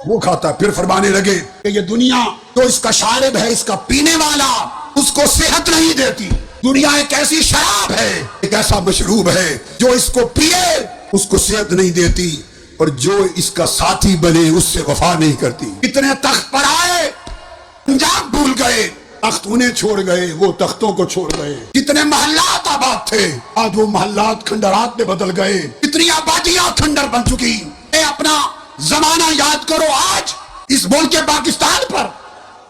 وہ کھاتا. پھر فرمانے لگے کہ یہ دنیا تو اس کا شارب ہے، اس کا پینے والا، اس کو صحت نہیں دیتی. دنیا ایک ایسی شراب ہے، ایک ایسا مشروب ہے جو اس کو پیے اس کو صحت نہیں دیتی، اور جو اس کا ساتھی بنے اس سے وفا نہیں کرتی. کتنے تخت پر آئے، انجام بھول گئے، تخت انہیں چھوڑ گئے، وہ تختوں کو چھوڑ گئے. کتنے محلات آباد تھے، آج وہ محلات کھنڈرات میں بدل گئے. کتنی آبادیاں کھنڈر بن چکی. اے اپنا زمانہ یاد کرو. آج اس ملک پاکستان پر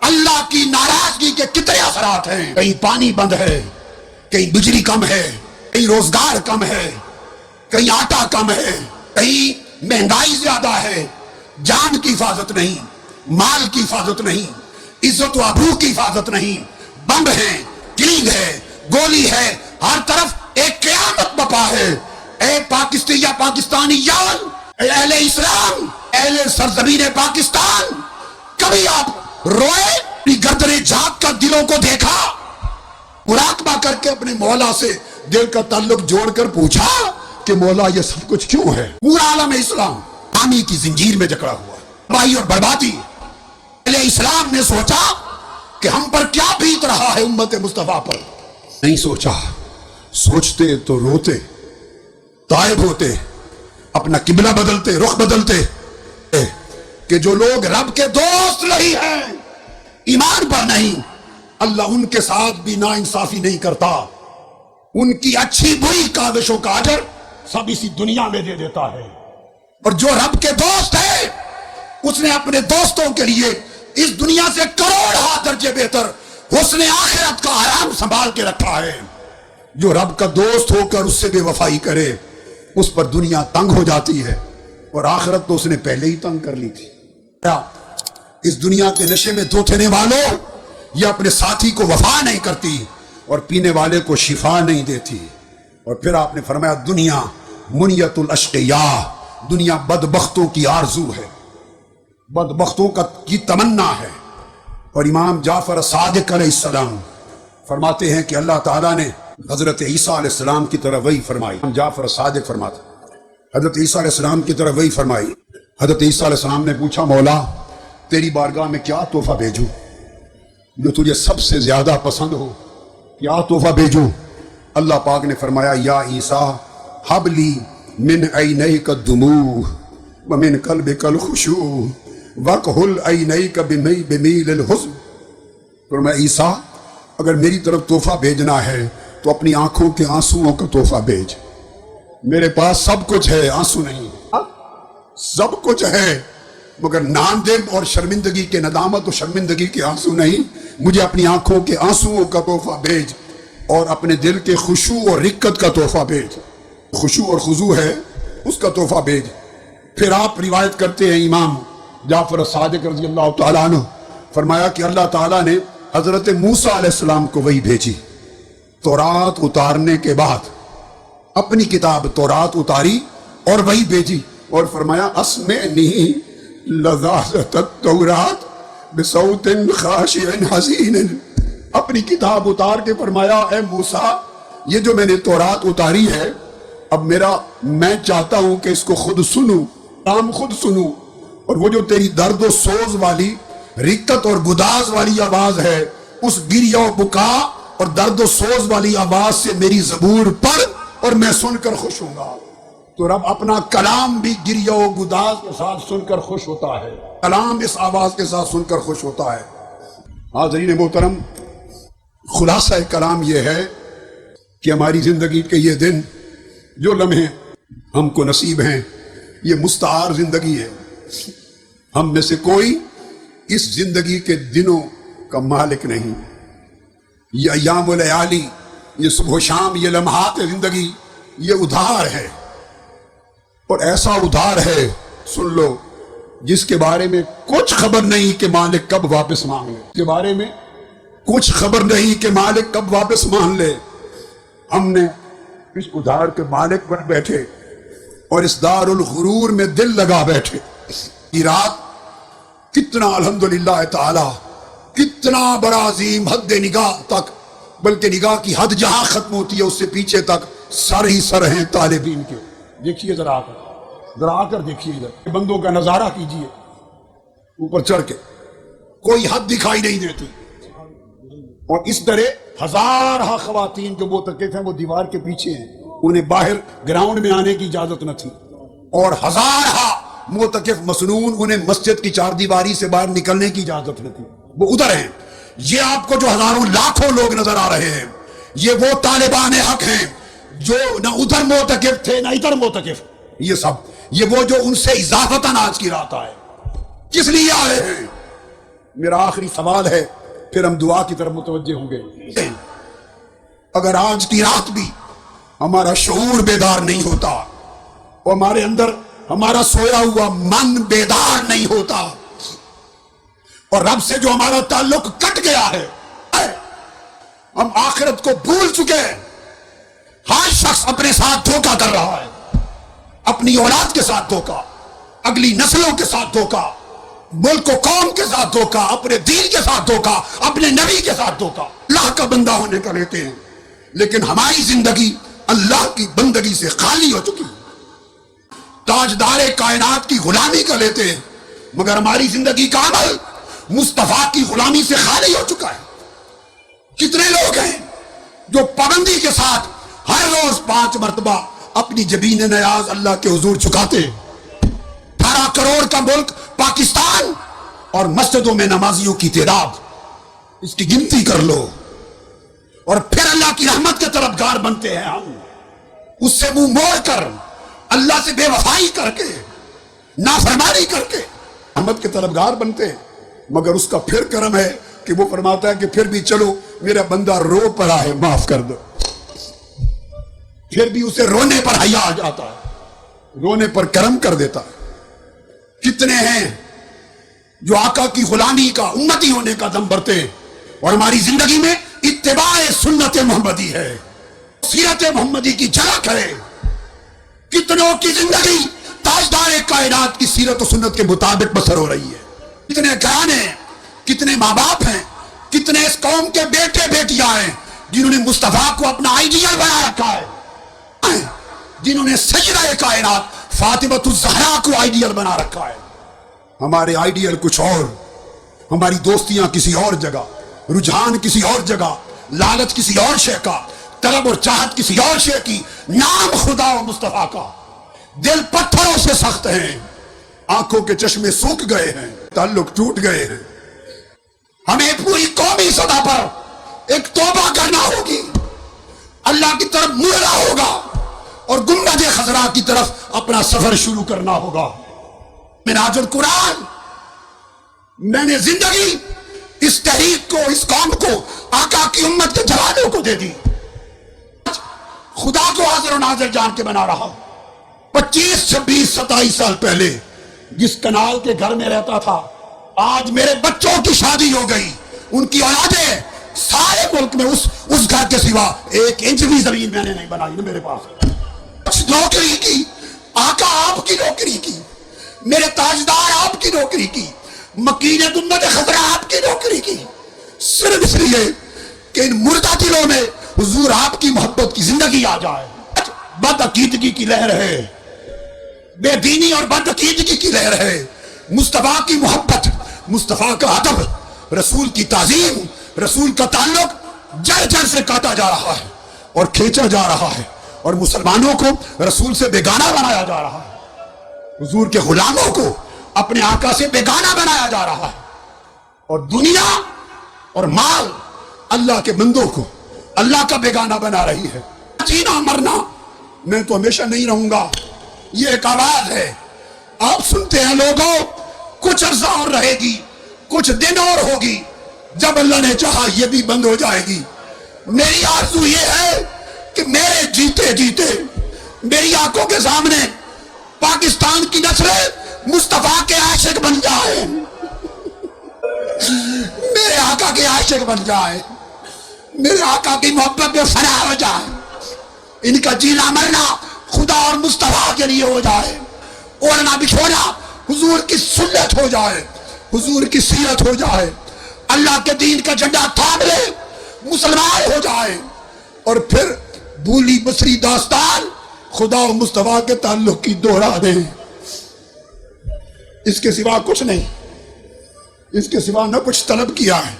اللہ کی ناراضگی کے کتنے اثرات ہیں. کہیں پانی بند ہے، کہیں بجلی کم ہے، کہیں روزگار کم ہے، کہیں آٹا کم ہے، کہیں مہنگائی زیادہ ہے. جان کی حفاظت نہیں، مال کی حفاظت نہیں، عزت و آبرو کی حفاظت نہیں. بم ہے، گلینگ ہے، گولی ہے، ہر طرف ایک قیامت بپا ہے. اے پاکستانی یا پاکستانیان، اے اہل اسلام، اہل سرزمین پاکستان، کبھی آپ روئے؟ اپنی گردنیں جھانک کر دلوں کو دیکھا؟ مراقبہ کر کے اپنے مولا سے دل کا تعلق جوڑ کر پوچھا کہ مولا یہ سب کچھ کیوں ہے؟ پورا عالم اسلام پانی کی زنجیر میں جکڑا ہوا، تباہی اور بربادی. اہل اسلام نے سوچا کہ ہم پر کیا بیت رہا ہے امت مصطفیٰ پر. نہیں سوچا. سوچتے تو روتے، تائب ہوتے، اپنا قبلہ بدلتے، رخ بدلتے کہ جو لوگ رب کے دوست نہیں ہیں، ایمان پر نہیں، اللہ ان کے ساتھ بھی ناانصافی نہیں کرتا. ان کی اچھی بری کاوشوں کا اجر سب اسی دنیا میں دے دیتا ہے. اور جو رب کے دوست ہے اس نے اپنے دوستوں کے لیے اس دنیا سے کروڑ درجے بہتر حسن آخرت کا آرام سنبھال کے رکھا ہے. جو رب کا دوست ہو کر اس سے بے وفائی کرے اس پر دنیا تنگ ہو جاتی ہے، اور آخرت تو اس نے پہلے ہی تنگ کر لی تھی. اس دنیا کے نشے میں دھوتنے والوں، یہ اپنے ساتھی کو وفا نہیں کرتی اور پینے والے کو شفا نہیں دیتی. اور پھر آپ نے فرمایا دنیا منیت الاشقیاء، دنیا بدبختوں کی آرزو ہے، بدبختوں کی تمنا ہے. اور امام جعفر صادق علیہ السلام فرماتے ہیں کہ اللہ تعالیٰ نے حضرت عیسیٰ علیہ السلام کی طرح وحی فرمائی. امام جعفر صادق فرماتے حضرت عیسیٰ علیہ السلام کی طرح وحی فرمائی. حضرت عیسیٰ علیہ السلام نے پوچھا مولا تیری بارگاہ میں کیا تحفہ بھیجوں جو تجھے سب سے زیادہ پسند ہو، کیا تحفہ بھیجوں؟ اللہ پاک نے فرمایا یا عیسیٰ حب لی من عینیک الدموع ومن قلبک الخشوع وکحل عینیک بمیل الحزن. فرمایا عیسیٰ اگر میری طرف تحفہ بھیجنا ہے تو اپنی آنکھوں کے آنسوؤں کا تحفہ بھیج. میرے پاس سب کچھ ہے، آنسو نہیں. سب کچھ ہے مگر ناندم اور شرمندگی کے، ندامت اور شرمندگی کے آنسو نہیں. مجھے اپنی آنکھوں کے آنسوؤں کا تحفہ بھیج اور اپنے دل کے خشوع اور رقت کا تحفہ بھیج. خشوع اور خضوع ہے اس کا تحفہ بھیج. پھر آپ روایت کرتے ہیں امام جعفر صادق رضی اللہ تعالیٰ عنہ فرمایا کہ اللہ تعالیٰ نے حضرت موسیٰ علیہ السلام کو وحی بھیجی. تورات اتارنے کے بعد اپنی کتاب تورات اتاری اور وحی بھیجی اور فرمایا اسمعنی لذاذت التورات بصوت خاشع حزین. اپنی کتاب اتار کے فرمایا اے موسیٰ یہ جو میں نے تورات اتاری ہے اب میں چاہتا ہوں کہ اس کو خود سنوں، کام خود سنوں. اور وہ جو تیری درد و سوز والی، رقت اور گداز والی آواز ہے اس گریہ و بکا اور درد و سوز والی آواز سے میری زبور پڑھ اور میں سن کر خوش ہوں گا. تو رب اپنا کلام بھی گریہ و گداز کے ساتھ سن کر خوش ہوتا ہے، کلام اس آواز کے ساتھ سن کر خوش ہوتا ہے. حاضرین محترم، خلاصہ کلام یہ ہے کہ ہماری زندگی کے یہ دن جو لمحے ہم کو نصیب ہیں یہ مستعار زندگی ہے. ہم میں سے کوئی اس زندگی کے دنوں کا مالک نہیں. یہ ایام و لیالی، یہ صبح و شام، یہ لمحات زندگی یہ ادھار ہے. اور ایسا ادھار ہے سن لو جس کے بارے میں کچھ خبر نہیں کہ مالک کب واپس مانگ لے. اس کے بارے میں کچھ خبر نہیں کہ مالک کب واپس مانگ لے. ہم نے اس ادھار کے مالک بن بیٹھے اور اس دار الغرور میں دل لگا بیٹھے. یہ رات کتنا الحمدللہ تعالی، کتنا بڑا عظیم حد نگاہ تک، بلکہ نگاہ کی حد جہاں ختم ہوتی ہے اس سے پیچھے تک سر ہی سر ہیں طالبین کے. دیکھیے ذرا آ کر دیکھیے ادھر بندوں کا نظارہ کیجیے. اوپر چڑھ کے کوئی حد دکھائی نہیں دیتی. اور اس طرح ہزارہ خواتین جو معتکف ہیں وہ دیوار کے پیچھے ہیں, انہیں باہر گراؤنڈ میں آنے کی اجازت نہ تھی. اور ہزارہ معتکف مسنون, انہیں مسجد کی چار دیواری سے باہر نکلنے کی اجازت نہ تھی, وہ ادھر ہیں. یہ آپ کو جو ہزاروں لاکھوں لوگ نظر آ رہے ہیں, یہ وہ طالبان حق ہیں جو نہ ادھر معتکف تھے نہ ادھر معتکف. یہ سب یہ وہ جو ان سے اضافتاً آج کی رات آئے. کس لیے آئے ہیں؟ میرا آخری سوال ہے, پھر ہم دعا کی طرف متوجہ ہوں گے. اگر آج کی رات بھی ہمارا شعور بیدار نہیں ہوتا اور ہمارے اندر ہمارا سویا ہوا من بیدار نہیں ہوتا اور رب سے جو ہمارا تعلق کٹ گیا ہے, ہم آخرت کو بھول چکے ہیں. ہر شخص اپنے ساتھ دھوکہ کر رہا ہے, اپنی اولاد کے ساتھ دھوکہ, اگلی نسلوں کے ساتھ دھوکہ, ملک و قوم کے ساتھ دھوکہ, اپنے دین کے ساتھ دھوکہ, اپنے نبی کے ساتھ دھوکہ. اللہ کا بندہ ہونے کا لیتے ہیں, لیکن ہماری زندگی اللہ کی بندگی سے خالی ہو چکی. تاجدار کائنات کی غلامی کا لیتے ہیں, مگر ہماری زندگی کا عمل مصطفیٰ کی غلامی سے خالی ہو چکا ہے. کتنے لوگ ہیں جو پابندی کے ساتھ ہر روز 5 مرتبہ اپنی جبین نیاز اللہ کے حضور چکاتے ہیں. 18 کروڑ کا ملک پاکستان اور مسجدوں میں نمازیوں کی تعداد, اس کی گنتی کر لو, اور پھر اللہ کی رحمت کے طرفدار بنتے ہیں ہم. اس سے منہ موڑ کر, اللہ سے بے وفائی کر کے, نافرمانی کر کے رحمت کے طرفدار بنتے ہیں. مگر اس کا پھر کرم ہے کہ وہ فرماتا ہے کہ پھر بھی چلو میرا بندہ رو پڑا ہے, معاف کر دو. پھر بھی اسے رونے پر حیا آ جاتا ہے, رونے پر کرم کر دیتا ہے. کتنے ہیں جو آقا کی غلامی کا, امتی ہونے کا دم بھرتے ہیں, اور ہماری زندگی میں اتباع سنت محمدی ہے, سیرت محمدی کی جھلک ہے. کتنوں کی زندگی تاجدار کائنات کی سیرت و سنت کے مطابق بسر ہو رہی ہے. کتنے گھرانے ہیں, کتنے ماں باپ ہیں, کتنے اس قوم کے بیٹے بیٹیاں ہیں جنہوں نے مصطفیٰ کو اپنا آئیڈیل بنا رکھا ہے, جنہوں نے سیدہ کائنات فاطمۃ الزہرا کو آئیڈیل بنا رکھا ہے. ہمارے آئیڈیل کچھ اور, ہماری دوستیاں کسی اور جگہ, رجحان کسی اور جگہ, لالچ کسی اور شے کا, طلب اور چاہت کسی اور شے کی, نام خدا و مصطفیٰ کا. دل پتھروں سے سخت ہیں, آنکھوں کے چشمے سوکھ گئے ہیں, تعلق ٹوٹ گئے ہیں. ہمیں پوری قومی سطح پر ایک توبہ کرنا ہوگی, اللہ کی طرف مڑنا ہوگا, اور گنبد خضرا کی طرف اپنا سفر شروع کرنا ہوگا. منہاج القرآن, میں نے زندگی اس تحریک کو, اس قوم کو, آقا کی امت کے جوانوں کو دے دی. خدا کو حاضر و ناظر جان کے بنا رہا. 25 26 27 سال پہلے جس کنال کے گھر میں رہتا تھا, آج میرے بچوں کی شادی ہو گئی, ان کی اولادیں, سارے ملک میں اس گھر کے سوا 1 انچ بھی زمین میں نے نہیں بنائی نا میرے پاس. نوکری کی, آقا آپ کی نوکری کی, میرے تاجدار آپ کی نوکری کی, مکینت امت خضرا آپ کی نوکری کی, صرف اس لیے کہ ان مردہ دلوں میں حضور آپ کی محبت کی زندگی آ جائے. بد عقیدگی کی لہر ہے, بے دینی اور بد عقیدگی کی لہر ہے. مصطفیٰ کی محبت, مصطفیٰ کا ادب, رسول کی تعظیم, رسول کا تعلق جڑ جڑ سے کاٹا جا رہا ہے اور کھینچا جا رہا ہے, اور مسلمانوں کو رسول سے بیگانہ بنایا جا رہا ہے. حضور کے غلاموں کو اپنے آقا سے بیگانہ بنایا جا رہا ہے, اور دنیا اور مال اللہ کے بندوں کو اللہ کا بیگانہ بنا رہی ہے. جینا مرنا, میں تو ہمیشہ نہیں رہوں گا, یہ ایک آواز ہے. آپ سنتے ہیں لوگوں, کچھ عرصہ اور رہے گی, کچھ دن اور ہوگی, جب اللہ نے چاہا یہ بھی بند ہو جائے گی. میری آرزو یہ ہے کہ میرے جیتے جیتے میری آنکھوں کے سامنے پاکستان کی نسلیں مصطفیٰ کے عاشق بن جائیں, میرے آقا کے عاشق بن جائیں, میرے آقا کی محبت میں فنا ہو جائے, ان کا جینا مرنا خدا اور مصطفیٰ کے لیے ہو جائے, اوڑھنا بچھونا حضور کی سنت ہو جائے, حضور کی سیرت ہو جائے, اللہ کے دین کا جھنڈا تھام لے, مسلمان ہو جائے, اور پھر بھولی بسری داستان خدا و مصطفیٰ کے تعلق کی دوہرا دیں. اس کے سوا کچھ نہیں. اس کے سوا نہ کچھ طلب کیا ہے،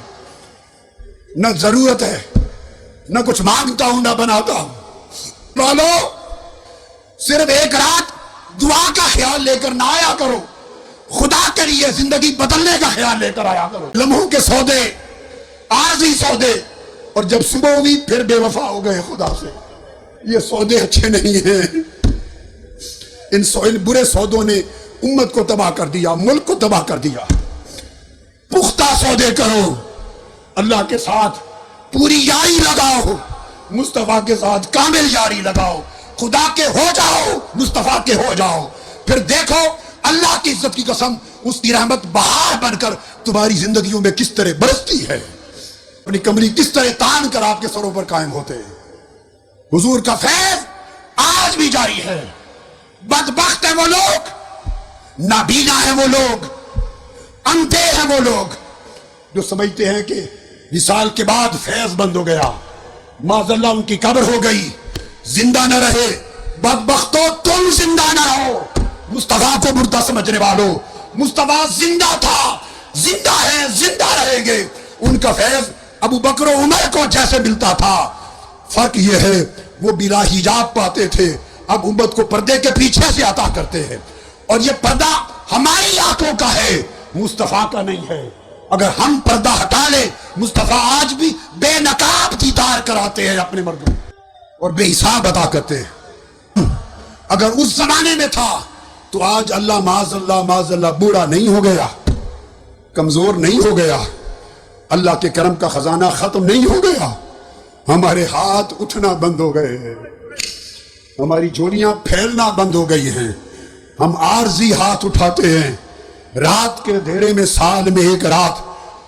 نہ ضرورت ہے، نہ کچھ مانگتا ہوں، نہ بناتا ہوں۔ والو صرف ایک رات دعا کا خیال لے کر نہ آیا کرو، خدا کے لیے زندگی بدلنے کا خیال لے کر آیا کرو۔ لمحوں کے سودے، عارضی سودے، اور جب صبح ہوئی پھر بے وفا ہو گئے خدا سے۔ یہ سودے اچھے نہیں ہیں۔ ان برے سودوں نے امت کو تباہ کر دیا، ملک کو تباہ کر دیا۔ پختہ سودے کرو، اللہ کے ساتھ پوری یاری لگاؤ، مصطفیٰ کے ساتھ کامل یاری لگاؤ، خدا کے ہو جاؤ، مصطفیٰ کے ہو جاؤ، پھر دیکھو اللہ کی عزت کی قسم اس کی رحمت بہار بن کر تمہاری زندگیوں میں کس طرح برستی ہے، اپنی کمری کس طرح تان کر آپ کے سروں پر قائم ہوتے ہیں۔ حضور کا فیض آج بھی جاری ہے۔ بدبخت ہیں وہ لوگ، نابینا ہیں وہ لوگ، اندھے ہیں وہ لوگ جو سمجھتے ہیں کہ وصال کے بعد فیض بند ہو گیا، معاذ اللہ ان کی قبر ہو گئی، زندہ نہ رہے۔ بدبختو تم زندہ نہ رہو، مصطفیٰ کو مردہ سمجھنے والوں، مصطفیٰ زندہ تھا، زندہ ہے، زندہ رہیں گے۔ ان کا فیض ابو بکر و عمر کو جیسے ملتا تھا، فرق یہ ہے وہ بلا حجاب پاتے تھے، اب امت کو پردے کے پیچھے سے عطا کرتے ہیں، اور یہ پردہ ہماری آنکھوں کا ہے، مصطفیٰ کا نہیں ہے۔ اگر ہم پردہ ہٹا لیں، مصطفیٰ آج بھی بے نقاب دیدار کراتے ہیں اپنے مردوں اور بے حساب عطا کرتے ہیں۔ اگر اس زمانے میں تھا تو آج اللہ معاذ اللہ بوڑھا نہیں ہو گیا، کمزور نہیں ہو گیا، اللہ کے کرم کا خزانہ ختم نہیں ہو گیا، ہمارے ہاتھ اٹھنا بند ہو گئے ہیں، ہماری جھولیاں پھیلنا بند ہو گئی ہیں، ہم عارضی ہاتھ اٹھاتے ہیں، رات کے اندھیرے میں سال میں ایک رات،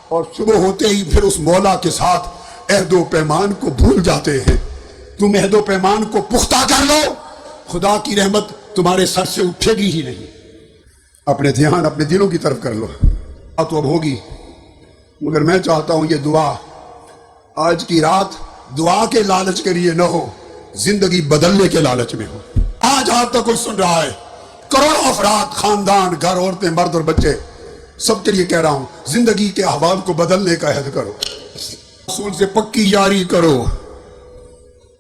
اور صبح ہوتے ہی پھر اس مولا کے ساتھ عہد و پیمان کو بھول جاتے ہیں۔ تم عہد و پیمان کو پختہ کر لو، خدا کی رحمت تمہارے سر سے اٹھے گی ہی نہیں۔ اپنے دھیان اپنے دلوں کی طرف کر لو، تو اب ہوگی، مگر میں چاہتا ہوں یہ دعا آج کی رات دعا کے لالچ کے لیے نہ ہو، زندگی بدلنے کے لالچ میں ہو۔ آج آپ تک کوئی سن رہا ہے، کروڑوں افراد، خاندان، گھر، عورتیں، مرد اور بچے، سب کے لیے کہہ رہا ہوں، زندگی کے احوال کو بدلنے کا عہد کرو، رسول سے پکی یاری کرو،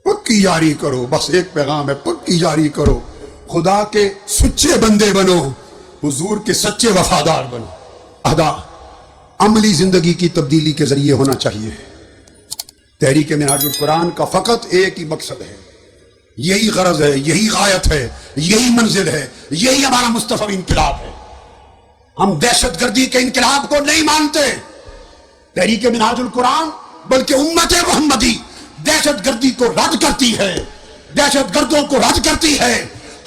پکی یاری کرو، بس ایک پیغام ہے، پکی یاری کرو، خدا کے سچے بندے بنو، حضور کے سچے وفادار بنو۔ ادا عملی زندگی کی تبدیلی کے ذریعے ہونا چاہیے۔ تحریک منہاج القرآن کا فقط ایک ہی مقصد ہے، یہی غرض ہے، یہی غایت ہے، یہی منزل ہے، یہی ہمارا مصطفی انقلاب ہے۔ ہم دہشت گردی کے انقلاب کو نہیں مانتے، تحریک منہاج القرآن بلکہ امت محمدی دہشت گردی کو رد کرتی ہے، دہشت گردوں کو رد کرتی ہے۔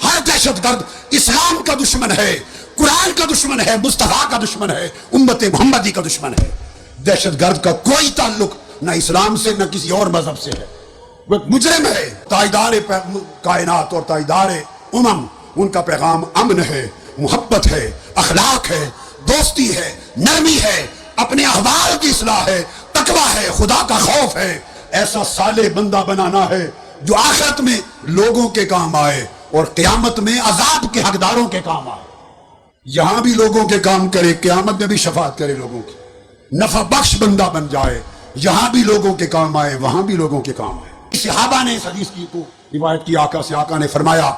ہر دہشت گرد اسلام کا دشمن ہے، قرآن کا دشمن ہے، مصطفیٰ کا دشمن ہے، امت محمدی کا دشمن ہے۔ دہشت گرد کا کوئی تعلق نہ اسلام سے نہ کسی اور مذہب سے ہے، وہ ایک مجرم ہے۔ تائیدار کائنات اور تائیدار ان کا پیغام امن ہے، محبت ہے، اخلاق ہے، دوستی ہے، نرمی ہے، اپنے احوال کی اصلاح ہے، تقویٰ ہے، خدا کا خوف ہے۔ ایسا صالح بندہ بنانا ہے جو آخرت میں لوگوں کے کام آئے اور قیامت میں عذاب کے حقداروں کے کام آئے۔ یہاں بھی لوگوں کے کام کرے، قیامت میں بھی شفاعت کرے لوگوں کی، نفع بخش بندہ بن جائے، یہاں بھی لوگوں کے کام آئے، وہاں بھی لوگوں کے کام آئے۔ صحابہ نے اس حدیث کی کو روایت کی آقا سے، آقا نے فرمایا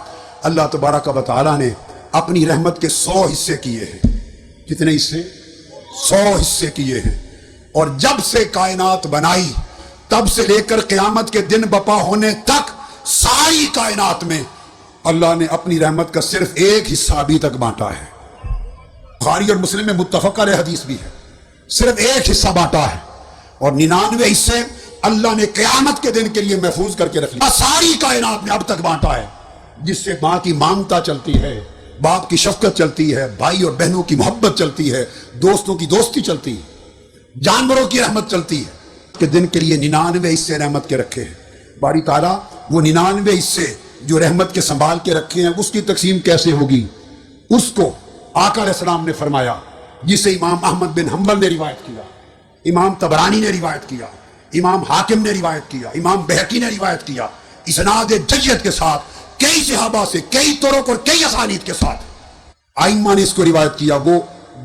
اللہ تبارک و تعالیٰ نے اپنی رحمت کے 100 حصے کیے ہیں۔ کتنے حصے؟ 100 حصے کیے ہیں، اور جب سے کائنات بنائی تب سے لے کر قیامت کے دن بپا ہونے تک ساری کائنات میں اللہ نے اپنی رحمت کا صرف ایک حصہ ابھی تک بانٹا ہے۔ بخاری اور مسلم میں متفق علیہ حدیث بھی ہے، صرف ایک حصہ بانٹا ہے، اور 99 حصے اللہ نے قیامت کے دن کے لیے محفوظ کر کے رکھی۔ ساری کائنات میں اب تک بانٹا ہے، جس سے ماں کی مامتا چلتی ہے، باپ کی شفقت چلتی ہے، بھائی اور بہنوں کی محبت چلتی ہے، دوستوں کی دوستی چلتی ہے، جانوروں کی رحمت چلتی ہے۔ کے دن کے لیے 99 حصے رحمت کے رکھے ہیں۔ باری تعالیٰ وہ 99 حصے جو رحمت کے سنبھال کے رکھے ہیں، اس کی تقسیم کیسے ہوگی؟ اس کو آقا علیہ السلام نے فرمایا، جسے امام احمد بن حنبل نے روایت کیا، امام طبرانی نے روایت کیا، امام حاکم نے روایت کیا، امام بہقی نے روایت کیا، اسناد جید کے ساتھ، کئی صحابہ سے، کئی طرق اور کئی اسانید کے ساتھ۔ ائمہ نے اس کو روایت کیا، وہ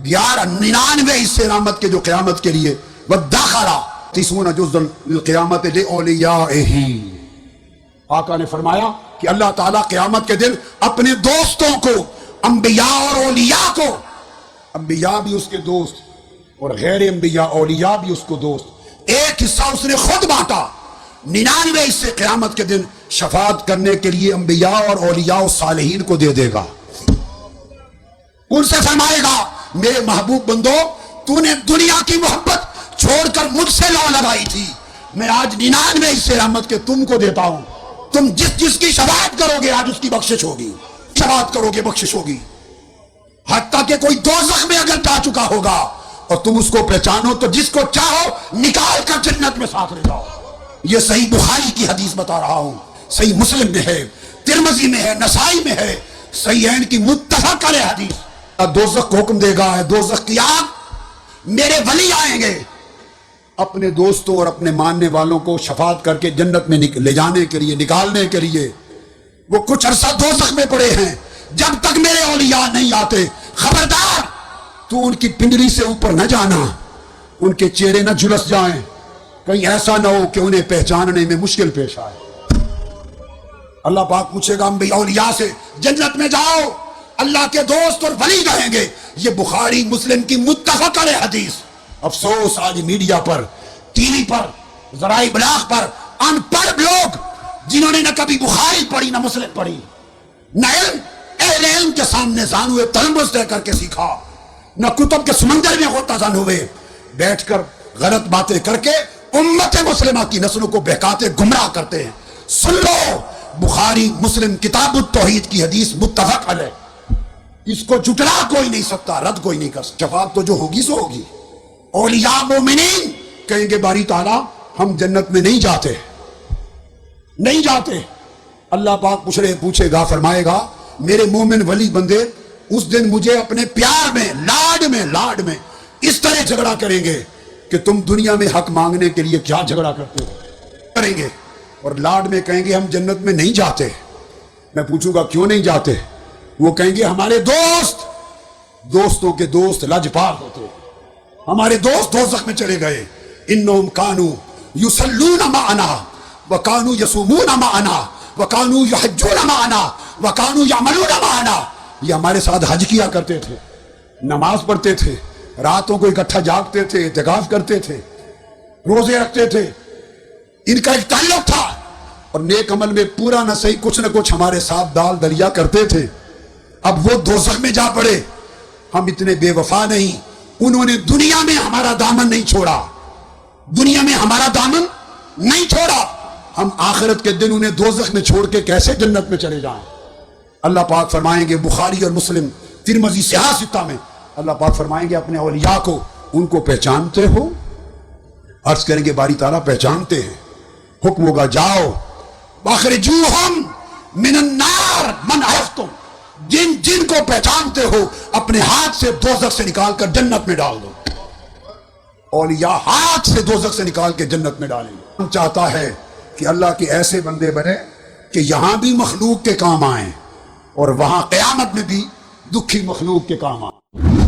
99 حصے رحمت کے جو قیامت کے لیے وَدَّخَرَ 30 جزء للقیامت لِأَوْلِيَائِهِ. آقا نے فرمایا کہ اللہ تعالیٰ قیامت کے دن اپنے دوستوں کو، انبیاء اور اولیاء کو، انبیاء بھی اس کے دوست اور غیر انبیاء اولیاء بھی اس کو دوست، ایک حصہ اس نے خود بانٹا، 99 حصے قیامت کے دن شفاعت کرنے کے لیے انبیاء اور اولیاء و صالحین کو دے دے گا. ان سے فرمائے گا میرے محبوب بندو، تو نے دنیا کی محبت چھوڑ کر مجھ سے لو لگائی تھی، میں آج 99 حصے رحمت کے تم کو دیتا ہوں. تم جس کی شفاعت کرو گے آج اس کی بخشش ہوگی، شفاعت کرو گے بخشش ہوگی. حتیٰ کہ کوئی دوزخ میں اگر جا چکا ہوگا اور تم اس کو پہچانو تو جس کو چاہو نکال کر جنت میں ساتھ لے جاؤ. یہ صحیح بخاری کی حدیث بتا رہا ہوں، صحیح مسلم میں ہے، ترمذی میں ہے، نسائی میں ہے، صحیحین کی متفق علیہ حدیث. دوزخ کو حکم دے گا، دوزخ کی آگ، میرے ولی آئیں گے اپنے دوستوں اور اپنے ماننے والوں کو شفاعت کر کے جنت میں لے جانے کے لیے، نکالنے کے لیے. وہ کچھ عرصہ دوزخ میں پڑے ہیں جب تک میرے اولیاء نہیں آتے. خبردار تو ان کی پنڈلی سے اوپر نہ جانا، ان کے چہرے نہ جھلس جائیں، کہیں ایسا نہ ہو کہ انہیں پہچاننے میں مشکل پیش آئے. اللہ پاک پوچھے گا انبیاء اولیاء سے جنت میں جاؤ، اللہ کے دوست اور ولی کہیں گے. یہ بخاری مسلم کی متفق علیہ حدیث. افسوس آج میڈیا پر، ٹی وی پر، ذرائع ابلاغ پر ان پڑھ لوگ جنہوں نے نہ کبھی بخاری پڑھی نہ مسلم پڑھی، نہ علم اہل علم کے سامنے زانوے تلمس دے کر کے سیکھا، نہ کتب کے سمندر میں غوطہ ہوئے، بیٹھ کر غلط باتیں کر کے امت مسلمہ کی نسلوں کو بہکاتے گمراہ کرتے ہیں. سن لو، بخاری مسلم کتاب التوحید کی حدیث متفق علیہ، اس کو جھٹلا کوئی نہیں سکتا، رد کوئی نہیں کر سکتا. شفاعت تو جو ہوگی سو ہوگی. اولیاء مومنین کہیں گے باری تعالیٰ ہم جنت میں نہیں جاتے، نہیں جاتے. اللہ پاک پوچھے گا، فرمائے گا میرے مومن ولی بندے اس دن مجھے اپنے پیار میں، لاڈ میں اس طرح جھگڑا کریں گے کہ تم دنیا میں حق مانگنے کے لیے کیا جھگڑا کرتے ہو، کریں گے. اور لاڈ میں کہیں گے ہم جنت میں نہیں جاتے. میں پوچھوں گا کیوں نہیں جاتے؟ وہ کہیں گے ہمارے دوستوں کے دوست لاجپال ہوتے، ہمارے دوست دوزخ میں چلے گئے. انہم کانوا یصلون معنا وکانوا یصومون معنا وکانوا یحجون معنا وکانوا یعملون معنا. یہ ہمارے ساتھ حج کیا کرتے تھے، نماز پڑھتے تھے، راتوں کو اکٹھا جاگتے تھے، اعتکاف کرتے تھے، روزے رکھتے تھے. ان کا ایک تعلق تھا اور نیک عمل میں پورا نہ صحیح کچھ نہ کچھ ہمارے ساتھ دال دلیا کرتے تھے. اب وہ دوزخ میں جا پڑے. ہم اتنے بے وفا نہیں، انہوں نے دنیا میں ہمارا دامن نہیں چھوڑا، دنیا میں ہمارا دامن نہیں چھوڑا. ہم آخرت کے دن انہیں دوزخ میں چھوڑ کے کیسے جنت میں چلے جائیں؟ اللہ پاک فرمائیں گے بخاری اور مسلم ترمذی صحیح ستہ میں، اللہ پاک فرمائیں گے اپنے اولیاء کو ان کو پہچانتے ہو؟ عرض کریں گے باری تعالیٰ پہچانتے ہیں. حکم ہوگا جاؤ اخرجوہم من النار من عرفتم، جن کو پہچانتے ہو اپنے ہاتھ سے دوزخ سے نکال کر جنت میں ڈال دو. اولیاء ہاتھ سے دوزخ سے نکال کے جنت میں ڈالیں گے. ہم چاہتا ہے کہ اللہ کے ایسے بندے بنے کہ یہاں بھی مخلوق کے کام آئیں اور وہاں قیامت میں بھی دکھی مخلوق کے کام آئیں.